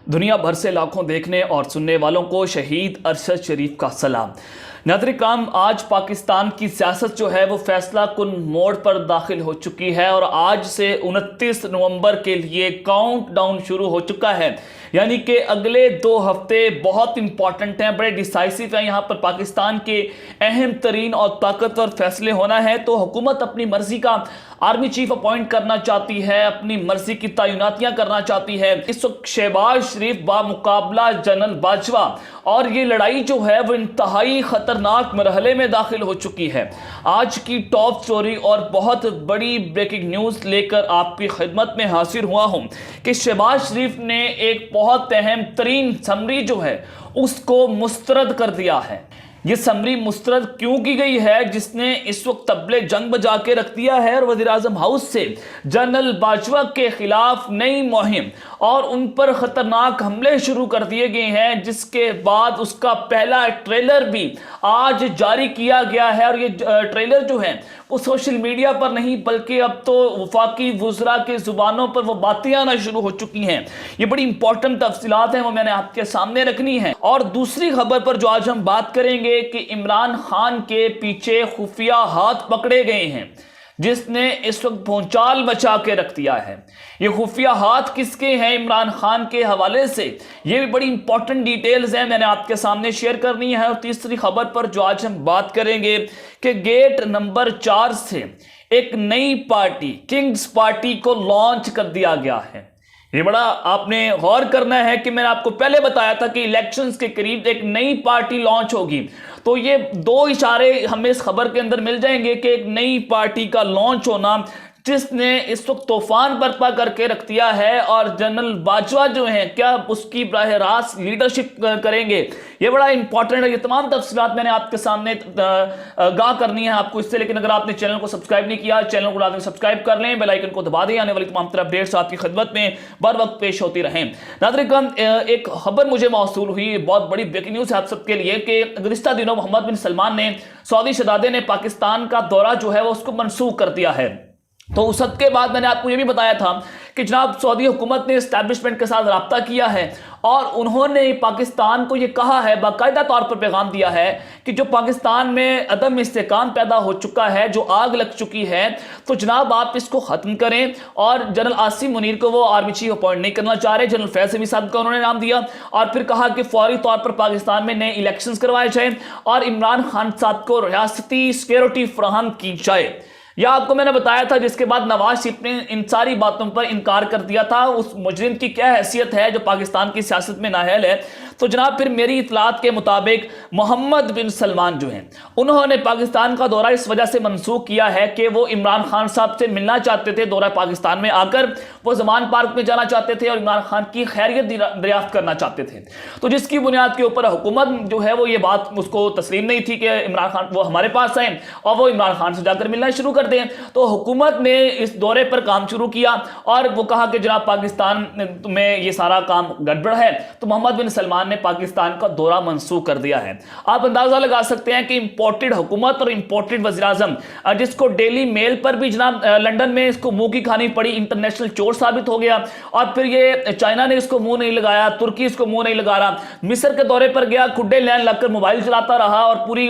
दुनिया भर से लाखों देखने और सुनने वालों को शहीद अरशद शरीफ का सलाम। नाज़रीन, आज पाकिस्तान की सियासत जो है वो फैसला कुन मोड़ पर दाखिल हो चुकी है और आज से 29 नवंबर के लिए काउंटडाउन शुरू हो चुका है। यानी कि अगले 2 हफ्ते बहुत इंपॉर्टेंट हैं, बड़े डिसाइसिव हैं। यहाँ पर पाकिस्तान के अहम तरीन और ताकतवर फैसले होना है। तो हुकूमत अपनी मर्जी का आर्मी चीफ अपॉइंट करना चाहती है, अपनी मर्जी की तैनातियां करना चाहती है। इस वक्त शहबाज शरीफ बामुकाबला जनरल बाजवा और ये लड़ाई जो है वो इंतहाई खतरनाक मरहले में दाखिल हो चुकी है। आज की टॉप स्टोरी और बहुत बड़ी ब्रेकिंग न्यूज़ लेकर आपकी खिदमत में हाजिर हुआ हूं कि शहबाज शरीफ ने एक बहुत अहम तरीन समरी जो है उसको मुस्तरद कर दिया है। ये समरी मुस्तरद क्यों की गई है, जिसने इस वक्त तबले जंग बजा के रख दिया है और वज़ीर आज़म हाउस से जनरल बाजवा के खिलाफ नई मुहिम और उन पर खतरनाक हमले शुरू कर दिए गए हैं, जिसके बाद उसका पहला ट्रेलर भी आज जारी किया गया है। और ये ट्रेलर जो है वो सोशल मीडिया पर नहीं बल्कि अब तो वफाकी वुज़रा के ज़ुबानों पर वो बातें आना शुरू हो चुकी हैं। ये बड़ी इंपॉर्टेंट तफसीलात हैं, वो मैंने आपके सामने रखनी है। और दूसरी खबर पर जो आज हम बात करेंगे कि इमरान खान के पीछे खुफिया हाथ पकड़े गए हैं, जिसने इस वक्त भूचाल मचा के रख दिया है। ये खुफिया हाथ किसके हैं इमरान खान के हवाले से, ये भी बड़ी इंपॉर्टेंट डिटेल्स हैं, मैंने आपके सामने शेयर करनी है। और तीसरी खबर पर जो आज हम बात करेंगे कि गेट नंबर 4 से एक नई पार्टी किंग्स पार्टी को लॉन्च कर दिया गया है। ये बड़ा आपने गौर करना है कि मैंने आपको पहले बताया था कि इलेक्शंस के करीब एक नई पार्टी लॉन्च होगी। तो ये 2 इशारे हमें इस खबर के अंदर मिल जाएंगे कि एक नई पार्टी का लॉन्च होना, जिसने इस वक्त तूफान बर्पा करके रख दिया है। और जनरल बाजवा जो हैं क्या उसकी बराह रास्त लीडरशिप करेंगे, ये बड़ा इंपॉर्टेंट है। ये तमाम तफसीलात मैंने आपके सामने आगाह करनी है आपको इससे। लेकिन अगर आपने चैनल को सब्सक्राइब नहीं किया, चैनल को लाजमी सब्सक्राइब कर लें, बेल आइकन को दबा दें, आने वाली तमाम तरह अपडेट्स आपकी खिदमत में बर वक्त पेश होती रहें। नाज़रीन, एक खबर मुझे मौसूल हुई, बहुत बड़ी ब्रेकिंग न्यूज़ है आप सबके लिए कि गुज़िश्ता दिनों मोहम्मद बिन सलमान ने, सऊदी शहज़ादे ने पाकिस्तान का दौरा जो है वो उसको मनसूख कर दिया है। तो उस हद के बाद मैंने आपको ये भी बताया था कि जनाब सऊदी हुकूमत ने इस्टेब्लिशमेंट के साथ रब्ता किया है और उन्होंने पाकिस्तान को ये कहा है, बाकायदा तौर पर पैगाम दिया है कि जो पाकिस्तान में अदम इस्तेकाम पैदा हो चुका है, जो आग लग चुकी है, तो जनाब आप इसको ख़त्म करें। और जनरल आसिम मुनीर को वो आर्मी चीफ अपॉइंट नहीं करना चाह रहे, जनरल फैज़ हमीद साहब का उन्होंने नाम दिया। और फिर कहा कि फौरी तौर पर पाकिस्तान में नए इलेक्शन करवाए जाए और इमरान खान साहब को रियासती सिक्योरिटी फराहम की जाए। यह आपको मैंने बताया था, जिसके बाद नवाज शरीफ ने इन सारी बातों पर इनकार कर दिया था। उस मुजरिम की क्या हैसियत है जो पाकिस्तान की सियासत में नाअहल है। तो जनाब फिर मेरी इतलात के मुताबिक मोहम्मद बिन सलमान जो हैं उन्होंने पाकिस्तान का दौरा इस वजह से मनसूख किया है कि वो इमरान खान साहब से मिलना चाहते थे। दौरा पाकिस्तान में आकर वो ज़मान पार्क में जाना चाहते थे और इमरान खान की खैरियत दरियाफ्त करना चाहते थे। तो जिसकी बुनियाद के ऊपर हुकूमत जो है वो ये बात उसको तस्लीम नहीं थी कि इमरान खान वो हमारे पास आए और वो इमरान खान से जाकर मिलना शुरू कर दें। तो हुकूमत ने इस दौरे पर काम शुरू किया और वो कहा कि जनाब पाकिस्तान में ये सारा काम गड़बड़ है। तो मोहम्मद बिन सलमान ने पाकिस्तान का दौरा मनसूख कर दिया है। आप अंदाजा लगा सकते हैं कि इंपोर्टेड हुकूमत और इंपोर्टेड वज़ीर आज़म, जिसको डेली मेल पर भी जनाब लंदन में इसको मुंह की खानी पड़ी, इंटरनेशनल चोर साबित हो गया। और फिर ये चाइना ने इसको मुंह नहीं लगाया, तुर्की इसको मुंह नहीं लगा रहा, मिस्र के दौरे पर गया, खुड्डे लैन लगकर मोबाइल चलाता रहा और पूरी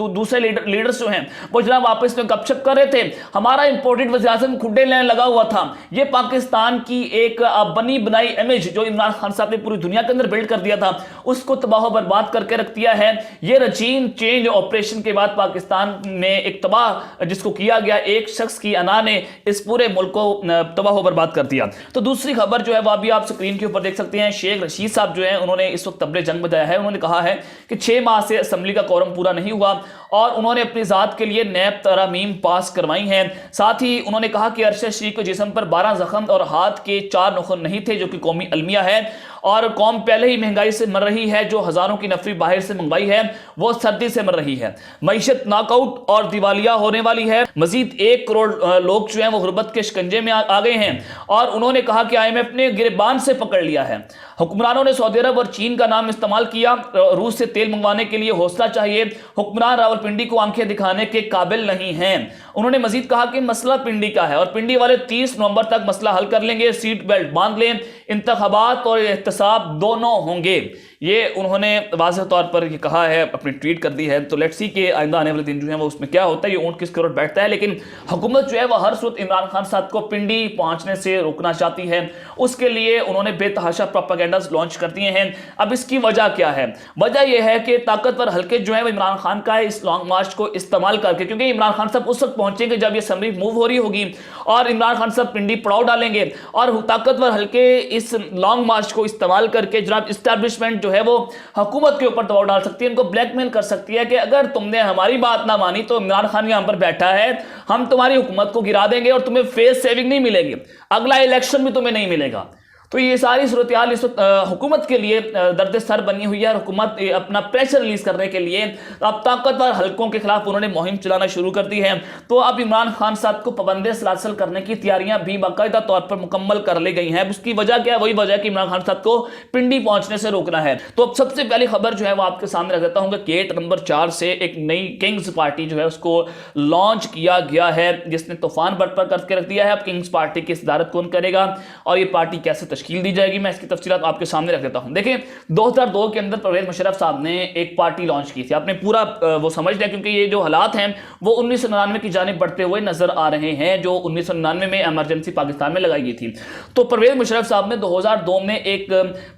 दूसरे लीडर्स जो हैं वो जनाब आपस में गपशप कर रहे थे। हमारा इंपोर्टेड वज़ीर आज़म खुड्डे लैन लगा हुआ था। ये पाकिस्तान की एक बनी बनाई इमेज जो इमरान खान साहब ने पूरी दुनिया के अंदर बिल्ड कर दिया था, उसको तबाह बर्बाद करके रख दिया है। ये रजीम चेंज ऑपरेशन के बाद पाकिस्तान ने एक तबाह जिसको किया गया, एक शख्स की अना ने इस पूरे मुल्क को तबाह बर्बाद कर दिया। तो दूसरी खबर जो है वह भी आप स्क्रीन के ऊपर देख सकते हैं। शेख रशीद साहब जो है उन्होंने इस वक्त तबले जंग बजाया है। उन्होंने कहा है कि 6 माह से असम्बली का कोरम पूरा नहीं हुआ और उन्होंने अपनी ज़ात के लिए नैब तरामीम पास करवाई हैं। साथ ही उन्होंने कहा कि अरशद शरीफ के जिस्म पर 12 जख्म और हाथ के 4 नुखन नहीं थे, जो कि कौमी अलमिया है। और कौम पहले ही महंगाई से मर रही है, जो हज़ारों की नफरी बाहर से मंगवाई है वो सर्दी से मर रही है। मईशत नाकआउट और दिवालिया होने वाली है। मजीद 1 करोड़ लोग जो हैं वो गुर्बत के शिकंजे में आ गए हैं। और उन्होंने कहा कि IMF ने गिरबान से पकड़ लिया है। हुक्मरानों ने सऊदी अरब और चीन का नाम इस्तेमाल किया। रूस से तेल मंगवाने के लिए हौसला चाहिए। हुक्मरान रावलपिंडी को आंखें दिखाने के काबिल नहीं हैं। उन्होंने मजीद कहा कि मसला पिंडी का है और पिंडी वाले 30 नवंबर तक मसला हल कर लेंगे। सीट बेल्ट बांध लें, इंतखाबात और एहतसाब दोनों होंगे। ये उन्होंने वाज़ेह तौर पर ये कहा है, अपनी ट्वीट कर दी है। तो लेट्स सी कि आइंदा आने वाले दिन जो है वो उसमें क्या होता है, ये ऊंट किस करोड़ बैठता है। लेकिन हुकूमत जो है वह हर सूरत इमरान खान साहब को पिंडी पहुंचने से रोकना चाहती है। उसके लिए उन्होंने बेतहाशा प्रोपेगेंडास लॉन्च कर दिए हैं। अब इसकी वजह क्या है? वजह यह है कि ताकतवर हल्के जो है वो इमरान खान का इस लॉन्ग मार्च को इस्तेमाल करके, क्योंकि इमरान खान साहब उस वक्त पहुंचेंगे जब ये असम्बली मूव हो रही होगी और इमरान खान साहब पिंडी पड़ाव डालेंगे और ताकतवर हल्के इस लॉन्ग मार्च को इस्तेमाल करके जनाब इस्टेब्लिशमेंट जो है वो हुकूमत के ऊपर दबाव डाल सकती है, इनको ब्लैकमेल कर सकती है कि अगर तुमने हमारी बात ना मानी तो इमरान खान यहां पर बैठा है, हम तुम्हारी हुकूमत को गिरा देंगे और तुम्हें फेस सेविंग नहीं मिलेगी, अगला इलेक्शन भी तुम्हें नहीं मिलेगा। तो ये सारी सूरत हाल इस हुकूमत के लिए दर्द सर बनी हुई है और हुकूमत अपना प्रेशर रिलीज करने के लिए अब ताकतवर हल्कों के खिलाफ उन्होंने मुहिम चलाना शुरू कर दी है। तो अब इमरान खान साहब को पाबंदी सलासल करने की तैयारियां भी बाकायदा तौर पर मुकम्मल कर ली गई हैं। उसकी वजह क्या है? वही वजह कि इमरान खान साहब को पिंडी पहुंचने से रोकना है। तो अब सबसे पहली खबर जो है वो आपके सामने रख देता हूं कि गेट नंबर 4 से एक नई किंग्स पार्टी जो है उसको लॉन्च किया गया है, जिसने तूफान बरपा करके रख दिया है। अब किंग्स पार्टी की सदारत कौन करेगा और ये पार्टी कैसे तश्कील दी जाएगी, मैं इसकी तफसीलात आपके सामने रख देता हूं। देखिए 2002 के अंदर परवेज मुशर्रफ साहब ने एक पार्टी लॉन्च की थी। आपने पूरा वो समझ लिया, क्योंकि ये जो हालात हैं वो 1999 की जानिब बढ़ते हुए नजर आ रहे हैं, जो 1999 में इमरजेंसी पाकिस्तान में लगाई गई थी। तो परवेज मुशर्रफ साहब ने 2002 में एक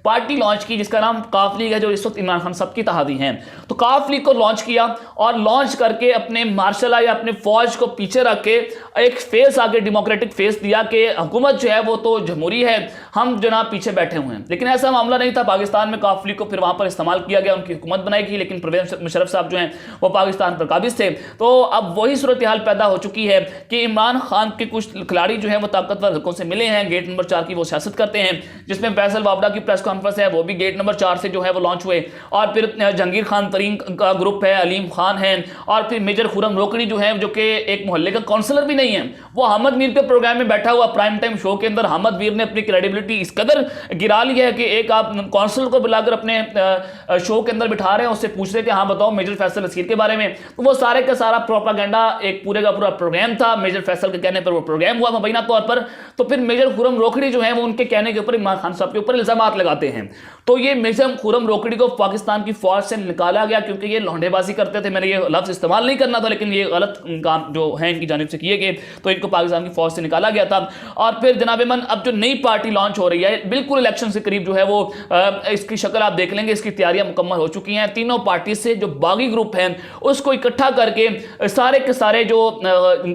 पार्टी लॉन्च की जिसका नाम काफ लीग है, जो इस वक्त इमरान खान साहब की तहादी है। तो काफ लीग को लॉन्च किया और लॉन्च करके अपने मार्शल या अपने फौज को पीछे रख के एक फेस आगे डेमोक्रेटिक फेस दिया कि हुकूमत जो है वो तो जमहूरी है, हम जनाब पीछे बैठे हुए हैं। लेकिन ऐसा मामला नहीं था। पाकिस्तान में काफ लीग को फिर वहां पर इस्तेमाल किया गया, उनकी हुकूमत बनाई गई, लेकिन परवेज मुशर्रफ साहब जो हैं वो पाकिस्तान पर काबिज थे। तो अब वही सूरत हाल पैदा हो चुकी है कि इमरान खान के कुछ खिलाड़ी जो है वो ताकतवर हल्कों से मिले हैं। गेट नंबर 4 की वो सियासत करते हैं, जिसमें फैसल वाबड़ा की प्रेस कॉन्फ्रेंस है, वो भी गेट नंबर 4 से जो है वो लॉन्च हुए। और फिर जहांगीर खान तरीन का ग्रुप है, अलीम खान है, और फिर मेजर खुरम रोकड़ी जो है, जो कि एक मोहल्ले का काउंसलर भी नहीं है, वो अहमद मीर के प्रोग्राम में बैठा हुआ प्राइम टाइम शो के अंदर अहमद मीर ने अपनी क्रेडिबिलिटी इस कदर गिरा ली है कि एक आप काउंसलर को बुलाकर अपने शो के अंदर बिठा रहे हैं, उससे पूछ रहे कि हाँ बताओ मेजर फैसल नसीर के बारे में। तो वो सारे का सारा प्रोपागेंडा एक पूरे का पूरा प्रोग्राम था, मेजर फैसल के कहने पर वो प्रोग्राम हुआ मुबैना तौर पर। तो फिर मेजर खुरम रोकड़ी जो है वो उनके कहने के ऊपर इमरान खान साहब के ऊपर इल्जामात लगाते हैं। तो ये मेजर खुरम रोकड़ी को पाकिस्तान की फौज से निकाला गया क्योंकि ये लौंडेबाजी करते थे। मैंने ये लफ्ज इस्तेमाल नहीं करना था, लेकिन ये गलत काम जो है इनकी जानिब से किए गए, तो इनको पाकिस्तान की फौज से निकाला गया था। और फिर जनाब मन अब जो नई पार्टी लॉन्च हो रही है, बिल्कुल इलेक्शन से करीब जो है वो इसकी शक्ल आप देख लेंगे, इसकी तैयारियां मुकम्मल हो चुकी हैं। तीनों पार्टी से जो बागी ग्रुप हैं उसको इकट्ठा करके सारे के सारे जो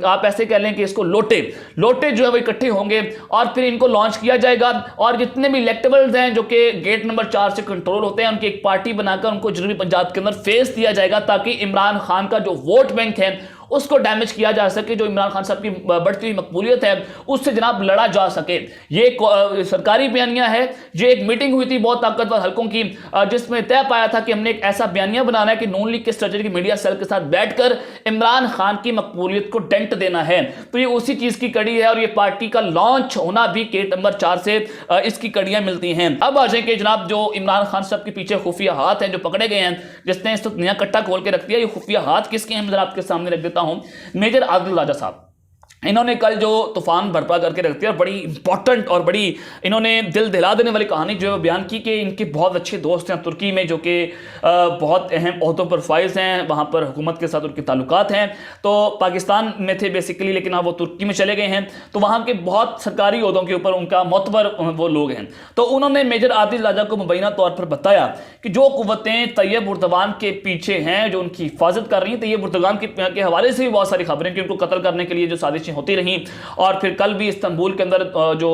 आप ऐसे कह लें कि इसको लोटे जो है वो इकट्ठे होंगे और फिर इनको लॉन्च किया जाएगा। और जितने भी इलेक्टेबल्स हैं जो कि गेट नंबर 4 से कंट्रोल होते हैं, उनकी एक पार्टी बनाकर उनको जनूबी पंजाब के अंदर फेस दिया जाएगा, ताकि इमरान खान का जो वोट बैंक है उसको डैमेज किया जा सके, जो इमरान खान साहब की बढ़ती हुई मकबूलियत है उससे जनाब लड़ा जा सके। ये सरकारी बयानिया है। ये एक मीटिंग हुई थी बहुत ताकतवर हल्कों की, जिसमें तय पाया था कि हमने एक ऐसा बयानिया बनाना है कि नून लीग के स्ट्रेटेजिक मीडिया सेल के साथ बैठकर इमरान खान की मकबूलियत को डेंट देना है। तो ये उसी चीज की कड़ी है और ये पार्टी का लॉन्च होना भी गेट नंबर 4 से इसकी कड़ियां मिलती हैं। अब आ जाए कि जनाब जो इमरान खान साहब के पीछे खुफिया हाथ हैं जो पकड़े गए हैं, जिसने इस नया कट्टा खोल के रख दिया, ये खुफिया हाथ किसके हैं मैं आपके सामने रख देता हूं। मेजर आदिल राजा साहब, इन्होंने कल जो तूफान बर्पा करके रख दिया, बड़ी इंपॉर्टेंट और बड़ी इन्होंने दिल दिला देने वाली कहानी जो बयान की कि इनके बहुत अच्छे दोस्त हैं तुर्की में, जो कि बहुत अहम ओहदों पर फाइज हैं, वहाँ पर हुकूमत के साथ उनके ताल्लुकात हैं। तो पाकिस्तान में थे बेसिकली, लेकिन अब वो तुर्की में चले गए हैं। तो वहाँ के बहुत सरकारी ओहदों के ऊपर उनका मोतबर वो लोग हैं। तो उन्होंने मेजर आदिल राजा को मुबैना तौर पर बताया कि जो कुव्वतें तैयब उर्दवान के पीछे हैं, जो उनकी हिफाजत कर रही हैं, तैयब उर्दवान के हवाले से भी बहुत सारी खबरें कि उनको कत्ल करने के लिए जो साजिशें होती रही। और फिर कल भी इस्तांबुल के अंदर जो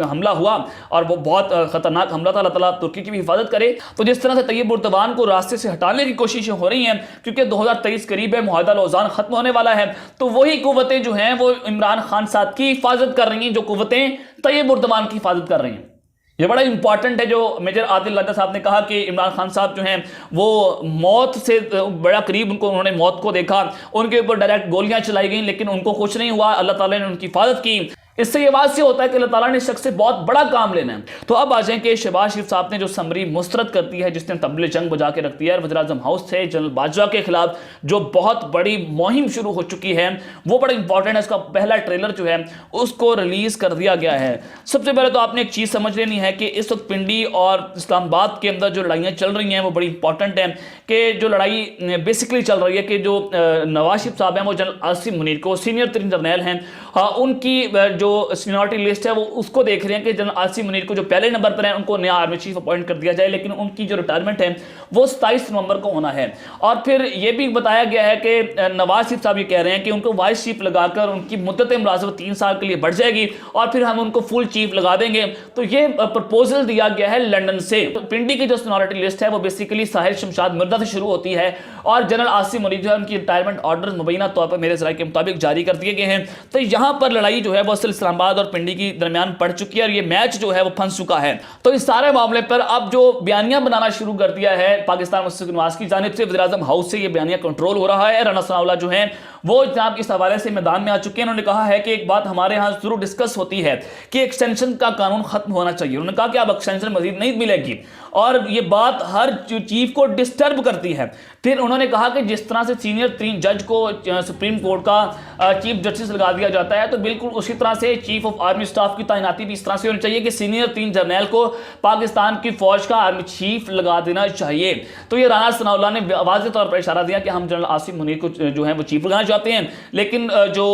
हमला हुआ और वो बहुत खतरनाक हमला था, अल्लाह ताला तुर्की की भी हिफाजत करे। तो जिस तरह से तैयब उर्दवान को रास्ते से हटाने की कोशिशें हो रही हैं, क्योंकि 2023 करीब है, मुआहदा लौज़ान खत्म होने वाला है, तो वही कुव्वतें जो हैं वो इमरान खान साहब की हिफाजत कर रही हैं, जो कुव्वतें तैयब उर्दवान की हिफाजत कर रही हैं। ये बड़ा इंपॉर्टेंट है जो मेजर आदिल राजा साहब ने कहा कि इमरान खान साहब जो हैं वो मौत से बड़ा करीब, उन्होंने मौत को देखा, उनके ऊपर डायरेक्ट गोलियां चलाई गई, लेकिन उनको कुछ नहीं हुआ, अल्लाह ताला ने उनकी हिफाजत की। इससे ये वाज़ेह होता है कि अल्लाह ताला ने शख्स से बहुत बड़ा काम लेना है। तो अब आ जाए कि शहबाज शरीफ साहब ने जो समरी मुस्तरद कर दी है, जिसने तबले जंग बजा के रख दिया है, वज़ीर-ए-आज़म हाउस से जनरल बाजवा के खिलाफ जो बहुत बड़ी मुहिम शुरू हो चुकी है वो बड़ा इंपॉर्टेंट है। इसका पहला ट्रेलर जो है उसको रिलीज कर दिया गया है। सबसे पहले तो आपने एक चीज़ समझ लेनी है कि इस वक्त पिंडी और इस्लामाबाद के अंदर जो लड़ाइयाँ चल रही हैं वो बड़ी इंपॉर्टेंट है। कि जो लड़ाई बेसिकली चल रही है कि जो नवाज शरीफ साहब हैं वो जनरल आसिम मुनीर को सीनियर तरीन जर्नैल हैं, उनकी जो सीनियरिटी लिस्ट है वो उसको देख रहे हैं कि जनरल आसिम मुनीर को जो पहले नंबर पर है उनको नया आर्मी चीफ अपॉइंट कर दिया जाए, लेकिन उनकी जो रिटायरमेंट है वो 27 नवंबर को होना है। और फिर ये भी बताया गया है कि नवाज शरीफ साहब ये कह रहे हैं कि उनको वाइस चीफ लगाकर उनकी मुद्दत मुलाज़मत 3 साल के लिए बढ़ जाएगी और फिर हम उनको फुल चीफ लगा देंगे। तो ये प्रपोजल दिया गया है लंदन से। तो पिंडी की जो सीनियरिटी लिस्ट है वो बेसिकली साहिर शमशाद मिर्जा से शुरू होती है और जनरल आसिम मुनीर जो है उनकी रिटायरमेंट ऑर्डर मुबैना तौर पर मेरे ज़राए के मुताबिक जारी कर दिए गए हैं। तो यहाँ पर लड़ाई जो है वो असल इस्लामाबाद और पिंडी की दरमियान पड़ चुकी है और ये मैच जो है वो फंस चुका है। तो इस सारे मामले पर अब जो बयानियां बनाना शुरू कर दिया है पाकिस्तान मुस्लिम नवाज की जानिब से, वज़ीर-ए-आज़म हाउस से ये बयानिया कंट्रोल हो रहा है। राना सनाउल्लाह जो है वो जनाब इस हवाले से मैदान में आ चुके हैं। उन्होंने कहा है कि एक बात हमारे यहाँ जरूर डिस्कस होती है कि एक्सटेंशन का कानून खत्म होना चाहिए। उन्होंने कहा कि अब एक्सटेंशन मजीद नहीं मिलेगी और ये बात हर चीफ को डिस्टर्ब करती है। फिर उन्होंने कहा कि जिस तरह से सीनियर 3 जज को सुप्रीम कोर्ट का चीफ जस्टिस लगा दिया जाता है तो बिल्कुल उसी तरह से चीफ ऑफ आर्मी स्टाफ की तैनाती भी इस तरह से होनी चाहिए कि सीनियर 3 जर्नैल को पाकिस्तान की फौज का आर्मी चीफ लगा देना चाहिए। तो ये राना सनाउल्लाह ने वाज़ेह तौर पर इशारा दिया कि हम जनरल आसिम मुनीर को जो है वो चीफ लगाना चाहते हैं, लेकिन जो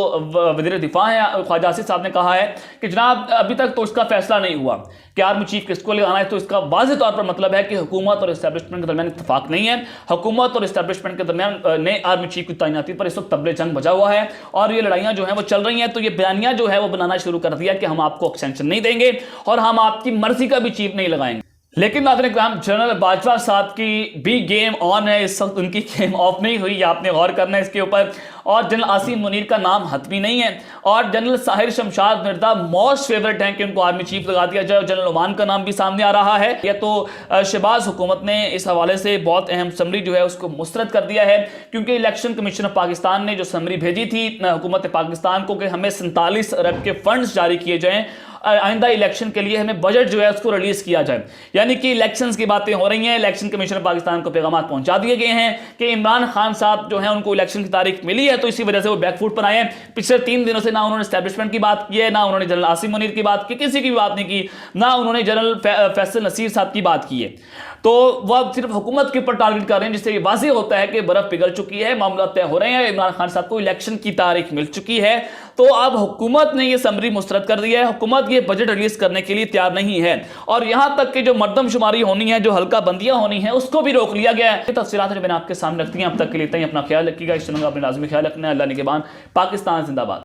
वज़ीर दिफा है ख्वाजा आसिफ साहब ने कहा है कि जनाब अभी तक तो इसका फैसला नहीं हुआ कि आर्मी चीफ किसको लगाना है। तो इसका वाज़ेह तौर पर मतलब है कि हुकूमत और एस्टैब्लिशमेंट के दरमियान इत्तेफाक नहीं है। हुकूमत और एस्टैब्लिशमेंट के दरमियान नए आर्मी चीफ की तैनाती पर इस वक्त तबले जंग बजा हुआ है और ये लड़ाइयां जो हैं वो चल रही हैं। तो ये बयानिया जो है वो बनाना शुरू कर दिया कि हम आपको एक्सटेंशन नहीं देंगे और हम आपकी मर्जी का भी चीफ नहीं लगाएंगे। लेकिन नाज़रीन किराम, जनरल बाजवा साहब की भी गेम ऑन है, इस वक्त उनकी गेम ऑफ नहीं हुई। आपने गौर करना है इसके ऊपर। और जनरल आसिम मुनीर का नाम हतमी नहीं है और general Sahir Shamshad Mirza most favourite हैं कि उनको आर्मी चीफ लगा दिया जाए। जनरल ओमान का नाम भी सामने आ रहा है। यह तो शहबाज हुकूमत ने इस हवाले से बहुत अहम समरी जो है उसको मुस्तरद कर दिया है, क्योंकि इलेक्शन कमीशन ऑफ पाकिस्तान ने जो समरी भेजी थी हुकूमत पाकिस्तान को कि हमें 47 अरब के फंड्स जारी किए जाएं आइंदा इलेक्शन के लिए, हमें बजट जो है उसको रिलीज किया जाए। यानी कि इलेक्शंस की बातें हो रही हैं। इलेक्शन कमीशन ऑफ पाकिस्तान को पैगाम पहुंचा दिए गए हैं कि इमरान खान साहब जो है उनको इलेक्शन की तारीख मिली है, तो इसी वजह से वो बैकफुट पर आए हैं। पिछले 3 दिनों से ना उन्होंने एस्टैब्लिशमेंट की बात की है, ना उन्होंने जनरल आसिम मुनीर की बात की, किसी की भी बात नहीं की, ना उन्होंने जनरल फैसल नसीर साहब की बात की है। तो वह सिर्फ हुकूमत के ऊपर टारगेट कर रहे हैं, जिससे ये वाज़ेह होता है कि बर्फ पिघल चुकी है, मामला तय हो रहे हैं। इमरान खान साहब को इलेक्शन की तारीख मिल चुकी है। तो अब हुकूमत ने यह समरी मुस्तरद कर दिया है। हुकूमत ये बजट रिलीज करने के लिए तैयार नहीं है और यहां तक कि जो मर्दमशुमारी होनी है, जो हल्का बंदियां होनी है, उसको भी रोक लिया गया है। ये तफसीलात जो मैंने आपके सामने रखती हैं। अब तक के लिए अपना ख्याल रखिएगा। इस चैनल का अपने लाजमी ख्याल रखना है। अल्लाह निगहबान। पाकिस्तान जिंदाबाद।